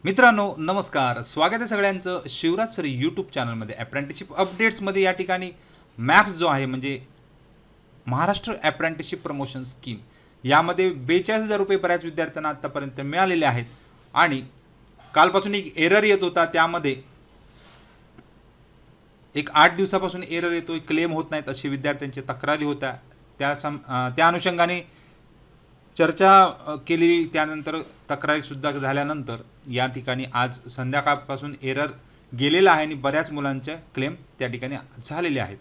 मित्रांनो नमस्कार, स्वागत आहे सगळ्यांचं शिवराज सर यूट्यूब चॅनलमध्ये. अप्रेंटिसशिप अपडेट्समध्ये या ठिकाणी मॅप्स जो आहे म्हणजे महाराष्ट्र अप्रेंटिसशिप प्रमोशन स्कीम, यामध्ये 42,000 रुपये बऱ्याच विद्यार्थ्यांना आत्तापर्यंत मिळालेले आहेत. आणि कालपासून एक एरर येत होता, त्यामध्ये एक 8 दिवसापासून एरर येतोय, क्लेम होत नाहीत अशी विद्यार्थ्यांची तक्रारी होत्या. त्या अनुषंगाने चर्चा केली, त्यानंतर तक्रारीसुद्धा झाल्यानंतर या ठिकाणी आज संध्याकाळपासून एरर गेलेला आहे आणि बऱ्याच मुलांच्या क्लेम त्या ठिकाणी झालेले आहेत.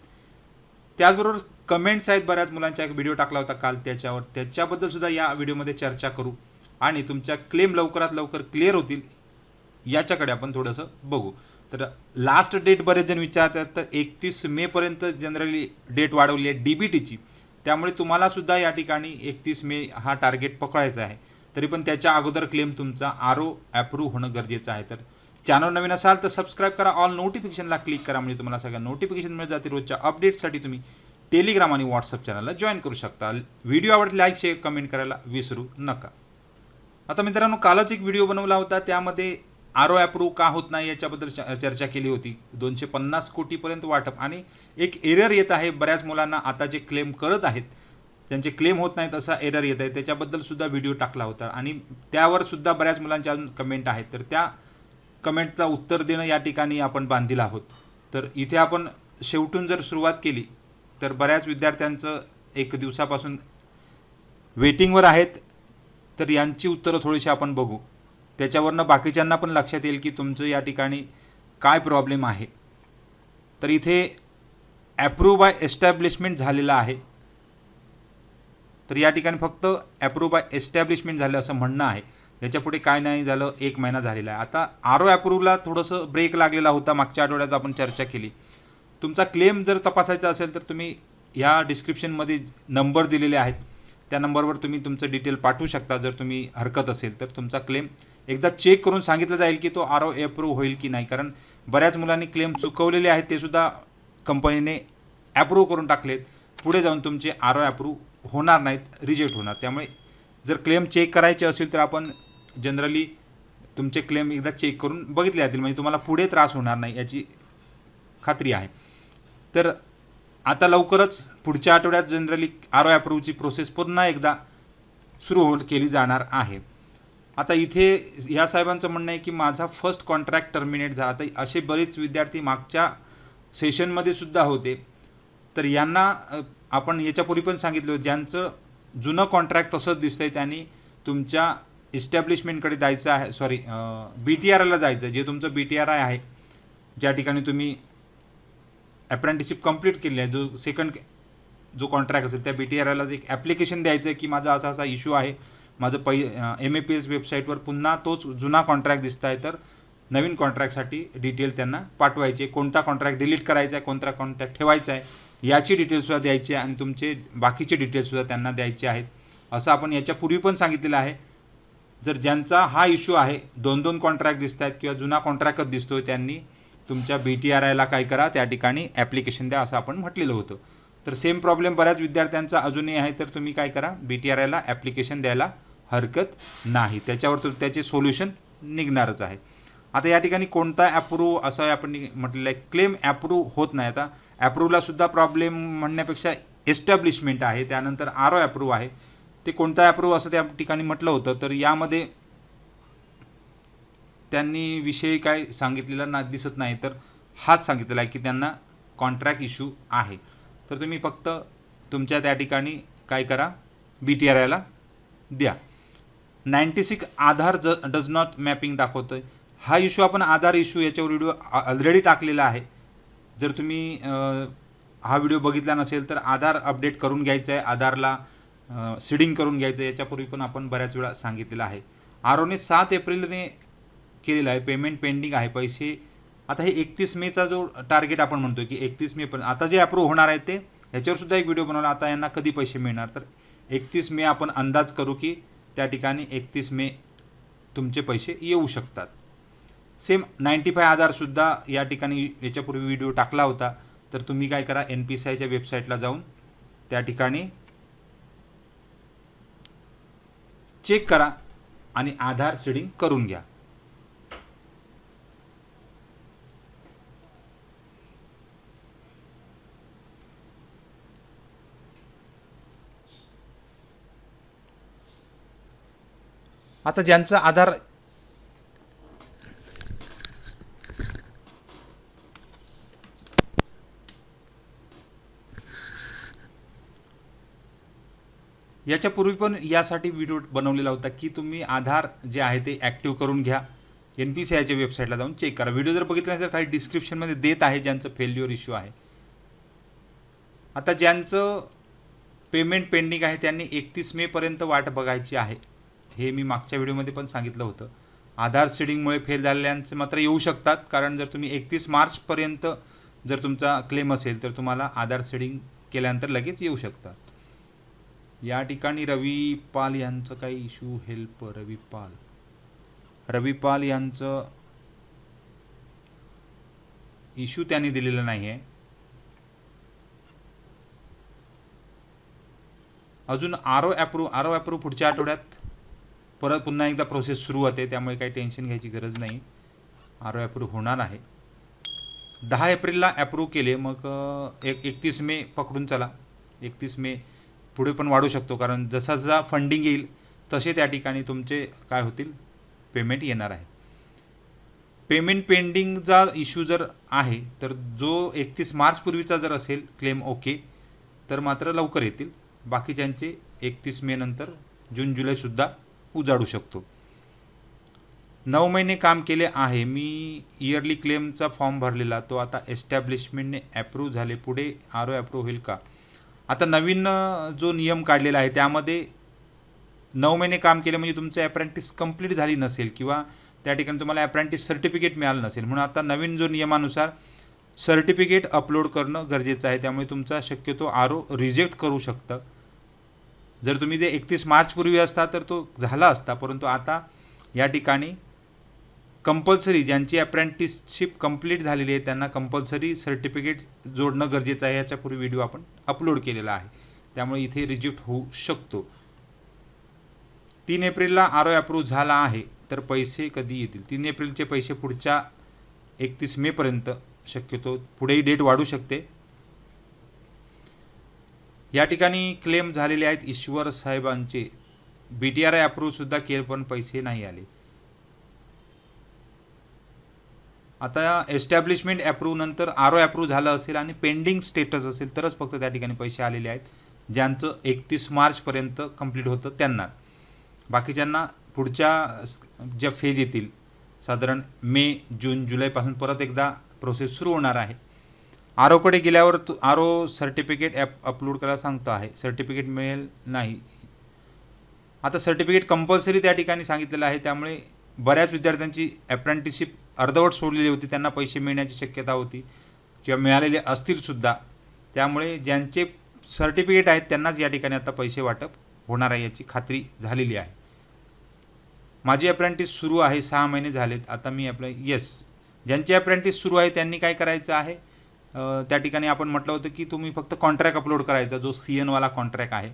त्याचबरोबर कमेंट्स आहेत, बऱ्याच मुलांचा एक व्हिडिओ टाकला होता काल, त्याच्याबद्दल सुद्धा या व्हिडिओमध्ये चर्चा करू आणि तुमच्या क्लेम लवकरात लवकर क्लिअर होतील याच्याकडे आपण थोडंसं बघू. तर लास्ट डेट बरेच जण विचारतात, तर 31 मेपर्यंत जनरली डेट वाढवली आहे DBTची. त्यामुळे तुम्हाला सुद्धा या ठिकाणी 31 मे हा टार्गेट पकडायचा आहे. तरी पण त्याच्या अगोदर क्लेम तुमचा RO अप्रूव्ह होणं गरजेचं आहे. तर चॅनल नवीन असाल तर सबस्क्राईब करा, ऑल नोटिफिकेशनला क्लिक करा, म्हणजे तुम्हाला सगळ्या नोटिफिकेशन मिळत जातील. रोजच्या अपडेटसाठी तुम्ही टेलिग्राम आणि व्हॉट्सअप चॅनलला जॉईन करू शकता. व्हिडिओ आवडले लाईक शेअर कमेंट करायला विसरू नका. आता मित्रांनो, कालच एक व्हिडिओ बनवला होता, त्यामध्ये RO अप्रूव्ह का होत नाही याच्याबद्दल चर्चा केली होती. 250 कोटीपर्यंत वाटप आणि एक एरर येत आहे बऱ्याच मुलांना. आता जे क्लेम करत आहेत त्यांचे क्लेम होत नाहीत असा एरर येत आहे, त्याच्याबद्दल सुद्धा व्हिडिओ टाकला होता आणि त्यावर सुद्धा बऱ्याच मुलांच्या अजून कमेंट आहेत. तर त्या कमेंटचा उत्तर देणं या ठिकाणी आपण बांधील आहोत. तर इथे आपण शेवटून जर सुरुवात केली तर बऱ्याच विद्यार्थ्यांचं एक दिवसापासून वेटिंगवर आहेत. तर यांची उत्तरं थोडीशी आपण बघू, त्याच्यावरनं बाकीच्यांना पण लक्षात येईल की तुमचं या ठिकाणी काय प्रॉब्लेम आहे. तर इथे अप्रूव्ह बाय एस्टॅब्लिशमेंट झालेला आहे. तर या ठिकाणी फक्त अप्रूव्ह बाय एस्टॅब्लिशमेंट झालं असं म्हणणं आहे, याच्यापुढे काय नाही झालं. 1 महिना झालेला आहे. आता RO अप्रूव्हला थोडंसं ब्रेक लागलेला होता, मागच्या आठवड्यात आपण चर्चा केली. तुमचा क्लेम जर तपासायचा असेल तर तुम्ही ह्या डिस्क्रिप्शनमध्ये नंबर दिलेले आहेत, त्या नंबरवर तुम्ही तुमचं डिटेल पाठवू शकता. जर तुम्ही हरकत असेल तर तुमचा क्लेम एकदा चेक करून सांगितलं जाईल की तो RO अप्रूव्ह होईल की नाही. कारण बऱ्याच मुलांनी क्लेम चुकवलेले आहेत, ते सुद्धा कंपनीने अप्रूव्ह करून टाकलेत. पुढे जाऊन तुमचे RO अप्रूव्ह होणार नाहीत, रिजेक्ट होणार. त्यामुळे जर क्लेम चेक करायचे असेल तर आपण जनरली तुमचे क्लेम एकदा चेक करून बघितले जातील, म्हणजे तुम्हाला पुढे त्रास होणार नाही याची खात्री आहे. तर आता लवकरच पुढच्या आठवड्यात जनरली RO अप्रूव्हची प्रोसेस पुन्हा एकदा सुरू केली जाणार आहे. आता इथे या साहेबांचं म्हणणं आहे की माझा फर्स्ट कॉन्ट्रॅक्ट टर्मिनेट झाला. आता असे बरेच विद्यार्थी मागच्या सेशनमध्ये सुद्धा होते. तर यांना आपण याच्यापूर्वी पण सांगितलं होतं, ज्यांचं जुनं कॉन्ट्रॅक्ट तसंच दिसतंय त्यांनी तुमच्या इस्टॅब्लिशमेंटकडे जायचं आहे, सॉरी BTRIला जायचं. जे तुमचं BTRI आहे, ज्या ठिकाणी तुम्ही अप्रेंटिसशिप कंप्लीट केली आहे, जो सेकंड जो कॉन्ट्रॅक्ट असेल त्या BTRIला एक ॲप्लिकेशन द्यायचं आहे की माझा असा असा इश्यू आहे, माझं MAPS वेबसाईटवर पुन्हा तोच जुना कॉन्ट्रॅक्ट दिसत आहे. तर नवीन कॉन्ट्रॅक्टसाठी डिटेल त्यांना पाठवायचे, कोणता कॉन्ट्रॅक्ट डिलीट करायचा आहे, कोणता कॉन्ट्रॅक्ट ठेवायचा आहे याची डिटेल्ससुद्धा द्यायची आहे आणि तुमचे बाकीचे डिटेल्ससुद्धा त्यांना द्यायचे आहेत. असं आपण याच्यापूर्वी पण सांगितलेलं आहे. जर ज्यांचा हा इश्यू आहे, 2-2 कॉन्ट्रॅक्ट दिसत आहेत किंवा जुना कॉन्ट्रॅक्टच दिसतोय, त्यांनी तुमच्या BTRIला काय करा, त्या ठिकाणी ॲप्लिकेशन द्या असं आपण म्हटलेलं होतं. तर सेम प्रॉब्लेम बऱ्याच विद्यार्थ्यांचा अजूनही आहे. तर तुम्ही काय करा, BTRIला ॲप्लिकेशन द्यायला हरकत नाही, त्याच्यावर त्याचे सोल्युशन निघणारच आहे. आता या ठिकाणी कोणता अप्रूव्ह असं आपण म्हटलेलं आहे, क्लेम अप्रूव्ह होत नाही. आता अप्रूव्हला सुद्धा प्रॉब्लेम म्हणण्यापेक्षा एस्टॅब्लिशमेंट आहे, त्यानंतर RO अप्रूव्ह आहे. ते कोणता अप्रूव्ह असं त्या ठिकाणी म्हटलं होतं. तर यामध्ये त्यांनी विषय काय सांगितलेला दिसत नाही, तर हाच सांगितलेला आहे की त्यांना कॉन्ट्रॅक्ट इश्यू आहे. तर तुम्ही फक्त तुमच्या त्या ठिकाणी काय करा, BTRIला द्या. 96 आधार डज नॉट मॅपिंग दाखवतोय. हा इश्यू आपण आधार इश्यू याच्यावर व्हिडिओ ऑलरेडी टाकलेला आहे. जर तुम्ही हा व्हिडिओ बघितला नसेल तर आधार अपडेट करून घ्यायचं आहे, आधारला सीडिंग करून घ्यायचं आहे. याच्यापूर्वी पण आपण बऱ्याच वेळा सांगितलेलं आहे. ROने 7 एप्रिलने केलेलं आहे, पेमेंट पेंडिंग आहे पैसे. आता हे 31 मेचा जो टार्गेट आपण म्हणतो की 31 मे पण आता जे अप्रूव्ह होणार आहे ते याच्यावर सुद्धा एक व्हिडिओ बनवला. आता यांना कधी पैसे मिळणार, तर 31 मे आपण अंदाज करू की त्या ठिकाणी 31 मे तुमचे पैसे येऊ शकतात. सेम 95 आधारसुद्धा या ठिकाणी याच्यापूर्वी व्हिडिओ टाकला होता. तर तुम्ही काय करा, NPCIच्या वेबसाईटला जाऊन त्या ठिकाणी चेक करा आणि आधार सीडिंग करून घ्या. आता ज्यांचं आधार याच्यापूर्वी पण यासाठी व्हिडिओ बनवलेला होता की तुम्ही आधार जे आहे ते ॲक्टिव्ह करून घ्या. NPCIच्या वेबसाईटला जाऊन चेक करा. व्हिडिओ जर बघितला नाही तर काही डिस्क्रिप्शनमध्ये देत आहे ज्यांचं फेल्युअर इश्यू आहे. आता ज्यांचं पेमेंट पेंडिंग आहे त्यांनी 31 मेपर्यंत वाट बघायची आहे. हे मी मागच्या व्हिडिओमध्ये पण सांगितलं होतं. आधार सीडिंगमुळे फेल झालेल्यांचे मात्र येऊ शकतात, कारण जर तुम्ही 31 मार्चपर्यंत जर तुमचा क्लेम असेल तर तुम्हाला आधार सीडिंग केल्यानंतर लगेच येऊ शकतात. या ठिकाणी रवी पाल यांचं काही इश्यू, हेल्प रवी पाल यांचं इश्यू त्यांनी दिलेलं नाही आहे. अजून आरो ॲप्रूव्ह पुढच्या आठवड्यात परत पुन्हा एकदा प्रोसेस सुरू होते, त्यामुळे काही टेन्शन घ्यायची गरज नाही. आरो ॲप्रूव्ह होणार आहे. 10 एप्रिलला ॲप्रूव्ह केले, मग 31 मे पकडून चला. 31 मे पुढे पण वाढू शकतो, कारण जसा जसा फंडिंग येईल तसे त्या ठिकाणी तुमचे काय होतील, पेमेंट येणार आहे. पेमेंट पेंडिंगचा इश्यू जर आहे तर जो 31 मार्चपूर्वीचा जर असेल क्लेम ओके तर मात्र लवकर येतील. बाकीच्यांचे 31 मे नंतर जून जुलैसुद्धा उजाडू शकतो. 9 महिने काम केले आहे मी. इयरली क्लेमचा फॉर्म भरलेला, तो आता एस्टॅब्लिशमेंटने ॲप्रूव्ह झाले, पुढे आरो ॲप्रूव्ह होईल का? आता नवीन जो नियम काढलेला आहे त्यामध्ये 9 महिने काम केले म्हणजे तुमचं ॲप्रेंटिस कंप्लीट झाली नसेल किंवा त्या ठिकाणी तुम्हाला ॲप्रेंटिस सर्टिफिकेट मिळालं नसेल, म्हणून आता नवीन जो नियमानुसार सर्टिफिकेट अपलोड करणं गरजेचं आहे. त्यामुळे तुमचा शक्यतो आरो रिजेक्ट करू शकतं. जर तुम्ही ते 31 मार्चपूर्वी असता तर तो झाला असता, परंतु आता या ठिकाणी कंपल्सरी ज्यांची अप्रेंटिसशिप कंप्लीट झालेली आहे त्यांना कंपल्सरी सर्टिफिकेट जोडणं गरजेचं आहे. याच्यापूर्वी व्हिडिओ आपण अपलोड केलेला आहे, त्यामुळे इथे रिजेक्ट होऊ शकतो. 3 एप्रिलला आरो ॲप्रूव्ह झाला आहे, तर पैसे कधी येतील? 3 एप्रिलचे पैसे पुढच्या 31 मेपर्यंत, शक्यतो पुढेही डेट वाढू शकते. या ठिकाणी क्लेम झालेले आहेत ईश्वर साहेबांचे. BTRI ॲप्रूव्हसुद्धा केले पण पैसे नाही आले. आता एस्टॅब्लिशमेंट ॲप्रूव्ह नंतर आरो ॲप्रूव्ह झालं असेल आणि पेंडिंग स्टेटस असेल तरच फक्त त्या ठिकाणी पैसे आलेले आहेत. ज्यांचं 31 मार्चपर्यंत कंप्लीट होतं त्यांना. बाकीच्यांना पुढच्या ज्या फेज येतील साधारण मे जून जुलैपासून परत एकदा प्रोसेस सुरू होणार आहे. आरोकडे गेल्यावर आरो सर्टिफिकेट अपलोड करायला सांगतो आहे. सर्टिफिकेट मिळेल नाही. आता सर्टिफिकेट कंपल्सरी त्या ठिकाणी सांगितलेलं आहे, त्यामुळे बऱ्याच विद्यार्थ्यांची अप्रेंटिसशिप अर्धवट सोडलेली होती, त्यांना पैसे मिळण्याची शक्यता होती किंवा मिळालेले असतीलसुद्धा. त्यामुळे ज्यांचे सर्टिफिकेट आहेत त्यांनाच या ठिकाणी आता पैसे वाटप होणार आहे याची खात्री झालेली आहे. माझी अप्रेंटिस सुरू आहे, 6 महिने झालेत, आता मी ज्यांची अप्रेंटिस सुरू आहे त्यांनी काय करायचं आहे, त्या ठिकाणी आपण म्हटलं होतं की तुम्ही फक्त कॉन्ट्रॅक्ट अपलोड करायचा, जो CN वाला कॉन्ट्रॅक्ट आहे.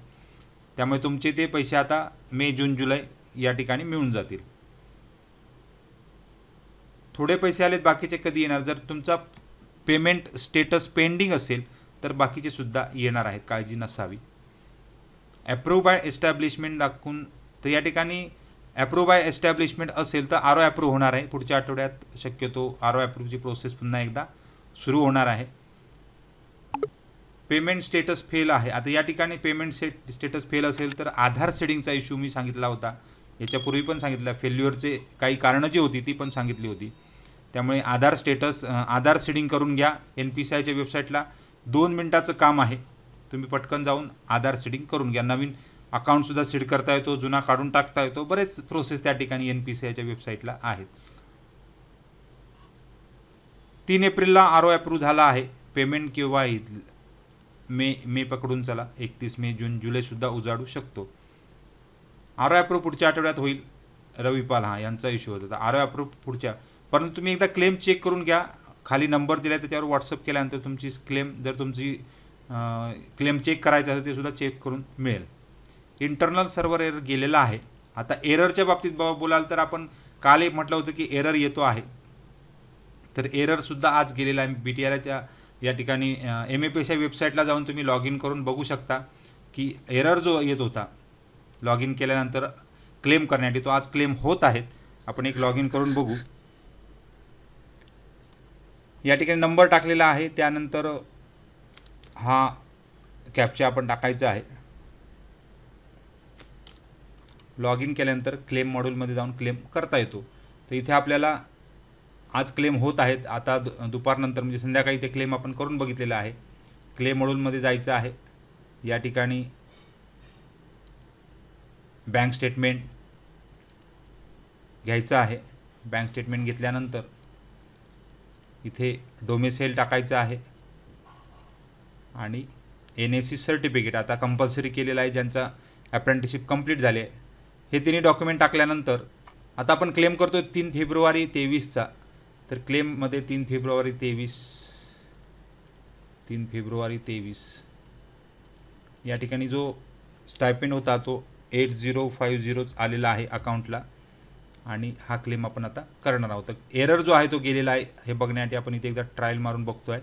त्यामुळे तुमचे ते पैसे आता मे जून जुलै या ठिकाणी मिळून जातील. थोडे पैसे आलेत, बाकीचे कधी येणार? जर तुमचा पेमेंट स्टेटस पेंडिंग असेल तर बाकीचे सुद्धा येणार आहेत, काळजी नसावी. ॲप्रूव्ह बाय एस्टॅब्लिशमेंट दाखवून, तर या ठिकाणी ॲप्रूव्ह बाय एस्टॅब्लिशमेंट असेल तर आरो ॲप्रूव्ह होणार आहे. पुढच्या आठवड्यात शक्यतो आरो ॲप्रूव्हची प्रोसेस पुन्हा एकदा सुरू होणार आहे. पेमेंट स्टेटस फेल आहे. आता या ठिकाणी पेमेंट स्टेटस फेल असेल तर आधार सीडिंगचा इश्यू मी सांगितला होता, याच्यापूर्वी पण सांगितलं. फेल्युअरचे काही कारणं जी होती ती पण सांगितली होती. त्यामुळे आधार सीडिंग करून घ्या. NPCIच्या वेबसाईटला 2 मिनिटाचं काम आहे, तुम्ही पटकन जाऊन आधार सीडिंग करून घ्या. नवीन अकाउंटसुद्धा सीड करता येतो, जुना काढून टाकता येतो, बरेच प्रोसेस त्या ठिकाणी NPCIच्या वेबसाईटला आहेत. 3 एप्रिलला आरो ॲप्रूव्ह झाला आहे. पेमेंट केव्हा येईल? मे पकडून चला. 31 मे जून जुलैसुद्धा उजाडू शकतो. आरो ॲप्रूव्ह पुढच्या आठवड्यात होईल. रविपाल यांचा इश्यू होता. आरो ॲप्रूव्ह पुढच्या, परंतु तुम्ही एकदा क्लेम चेक करून घ्या. खाली नंबर दिला आहे त्याच्यावर व्हॉट्सअप केल्यानंतर तुमची क्लेम, जर तुमची क्लेम चेक करायचं असेल ते सुद्धा चेक करून मिळेल. इंटरनल सर्व्हर एरर गेलेला आहे. आता एररच्या बाबतीत बोलाल तर आपण काल एक म्हटलं होतं की एरर येतो आहे, तर एररसुद्धा आज गेलेला आहे. BTRIच्या या ठिकाणी MAPSI वेबसाईटला जाऊन तुम्ही लॉग इन करून बघू शकता की एरर जो येत होता लॉग इन केल्यानंतर क्लेम करण्यासाठी. तो आज क्लेम होत आहेत. आपण एक लॉग इन करून बघू. या ठिकाणी नंबर टाकलेला आहे, त्यानंतर हा कॅप्चा आपण टाकायचा आहे. लॉग इन केल्यानंतर क्लेम मॉड्यूलमध्ये जाऊन क्लेम करता येतो. तर इथे आपल्याला आज क्लेम होत आहेत. आता दुपारनंतर म्हणजे संध्याकाळी ते क्लेम आपण करून बघितलेलं आहे. क्लेम मॉड्यूलमध्ये जायचं आहे. या ठिकाणी बँक स्टेटमेंट घ्यायचं आहे. बँक स्टेटमेंट घेतल्यानंतर इथे डोमेसेल टाकायचं आहे आणि NSC सर्टिफिकेट आता कंपल्सरी केलेलं आहे ज्यांचा अप्रेंटिसशिप कंप्लीट झाले आहे. हे तिन्ही डॉक्युमेंट टाकल्यानंतर आता आपण क्लेम करतो 3 फेब्रुवारी 23चा. तर क्लेममध्ये 3 फेब्रुवारी 23 या ठिकाणी जो स्टायपेंड होता तो 8050 आलेला आहे अकाउंटला आणि हा क्लेम आपण आता करणार आहोत. एरर जो आहे तो गेलेला आहे हे बघण्यासाठी आपण इथे एकदा ट्रायल मारून बघतो आहे.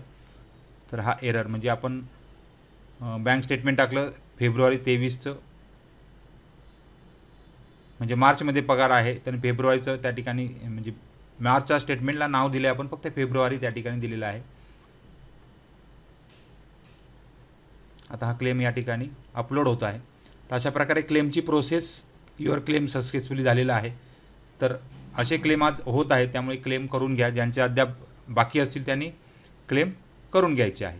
तर हा एरर म्हणजे आपण बँक स्टेटमेंट टाकलं फेब्रुवारी 23चं, म्हणजे मार्चमध्ये पगार आहे तर फेब्रुवारीचं त्या ठिकाणी म्हणजे मार्चच्या स्टेटमेंटला नाव दिले आपण, फक्त फेब्रुवारी त्या ठिकाणी दिलेलं आहे. आता हा क्लेम या ठिकाणी अपलोड होत आहे. तर अशा प्रकारे क्लेमची प्रोसेस, युअर क्लेम सक्सेसफुली झालेला आहे. तर असे क्लेम आज होत आहेत, त्यामुळे क्लेम करून घ्या. ज्यांचे अद्याप बाकी असतील त्यांनी क्लेम करून घ्यायचे आहे.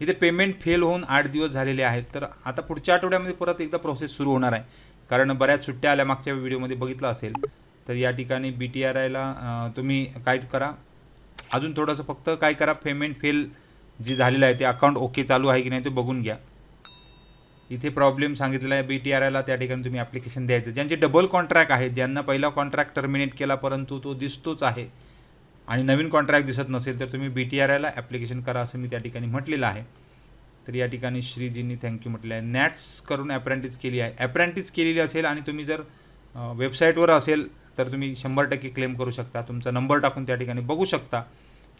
इथे पेमेंट फेल होऊन 8 दिवस झालेले आहेत. तर आता पुढच्या आठवड्यामध्ये परत एकदा प्रोसेस सुरू होणार आहे, कारण बऱ्याच सुट्ट्या आल्या मागच्या व्हिडिओमध्ये बघितलं असेल. तर या ठिकाणी BTRIला तुम्ही काय करा, अजून थोडंसं फक्त काय करा, पेमेंट फेल जे झालेलं आहे ते अकाउंट ओके चालू आहे की नाही ते बघून घ्या. इथे प्रॉब्लेम सांगितलेला आहे BTRIला, त्या ठिकाणी तुम्ही ॲप्लिकेशन द्यायचं. ज्यांचे डबल कॉन्ट्रॅक्ट आहेत, ज्यांना पहिला कॉन्ट्रॅक्ट टर्मिनेट केला परंतु तो दिसतोच आहे आणि नवीन कॉन्ट्रॅक्ट दिसत नसेल तर तुम्ही BTRIला ॲप्लिकेशन करा असं मी त्या ठिकाणी म्हटलेलं आहे. तर या ठिकाणी श्रीजींनी थँक्यू म्हटलं आहे. नॅट्स करून ॲप्रेंटिस केली आहे. ॲप्रेंटिस केलेली असेल आणि तुम्ही जर वेबसाईटवर असेल तर तुम्ही 100% क्लेम करू शकता. तुमचा नंबर टाकून त्या ठिकाणी बघू शकता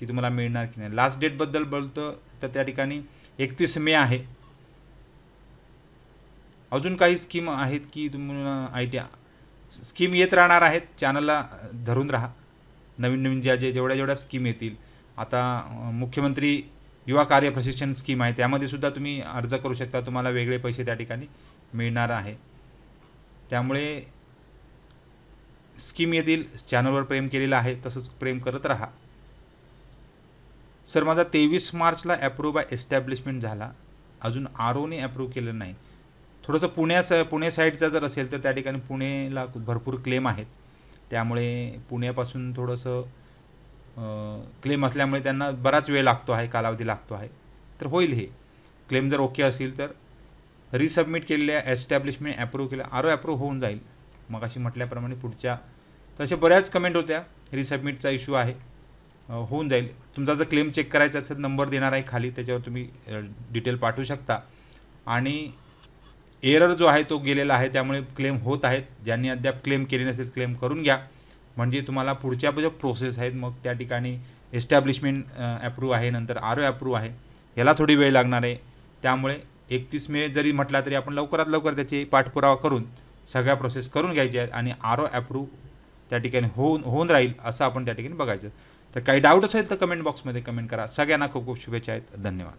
की तुम्हाला मिळणार की नाही. लास्ट डेटबद्दल बोलतो तर त्या ठिकाणी 31 मे आहे. अजून काही स्कीम आहेत की तुम्हाला स्कीम येत राहणार आहेत. चॅनलला धरून राहा. नवीन जेवढ्या स्कीम येतील. आता मुख्यमंत्री युवा कार्य प्रशिक्षण स्कीम आहे, त्यामध्ये सुद्धा तुम्ही अर्ज करू शकता. तुम्हाला वेगळे पैसे त्या ठिकाणी मिळणार आहे. त्यामुळे स्कीम येतील. चॅनलवर प्रेम केलेलं आहे, तसंच प्रेम करत राहा. सर माझा 23 मार्चला ॲप्रूव्ह बाय एस्टॅब्लिशमेंट झाला, अजून ROने ॲप्रूव्ह केलं नाही. थोडंसं पुणे साईडचा जर असेल तर त्या ठिकाणी पुणेला भरपूर क्लेम आहेत, त्यामुळे पुण्यापासून थोडंसं क्लेम असल्यामुळे त्यांना बराच वेळ लागतो आहे, कालावधी लागतो आहे. तर होईल हे क्लेम जर ओके असेल तर रिसबमिट केलेल्या एस्टॅब्लिशमेंट ॲप्रूव्ह केलं, RO ॲप्रूव्ह होऊन जाईल. मग अशी म्हटल्याप्रमाणे पुढच्या तसे बऱ्याच कमेंट होत्या. रिसबमिटचा इश्यू आहे, होऊन जाईल. तुमचा जर क्लेम चेक करायचा असेल नंबर देणार आहे खाली, त्याच्यावर तुम्ही डिटेल पाठवू शकता. आणि एरर जो आहे तो गेलेला आहे, त्यामुळे क्लेम होत आहेत. ज्यांनी अद्याप क्लेम केले नसेल क्लेम करून घ्या, म्हणजे तुम्हाला पुढच्या ज्या प्रोसेस आहेत मग त्या ठिकाणी एस्टॅब्लिशमेंट ॲप्रूव्ह आहे, नंतर RO ॲप्रूव्ह आहे, याला थोडी वेळ लागणार आहे. त्यामुळे 31 मे जरी म्हटला तरी आपण लवकरात लवकर त्याची पाठपुरावा करून सगळ्या प्रोसेस करून घ्यायच्या आहेत आणि RO ॲप्रूव्ह त्या ठिकाणी होऊन राहील असं आपण त्या ठिकाणी बघायचं. तर काही डाऊट असेल तर कमेंट बॉक्समध्ये कमेंट करा. सगळ्यांना खूप खूप शुभेच्छा आहेत. धन्यवाद.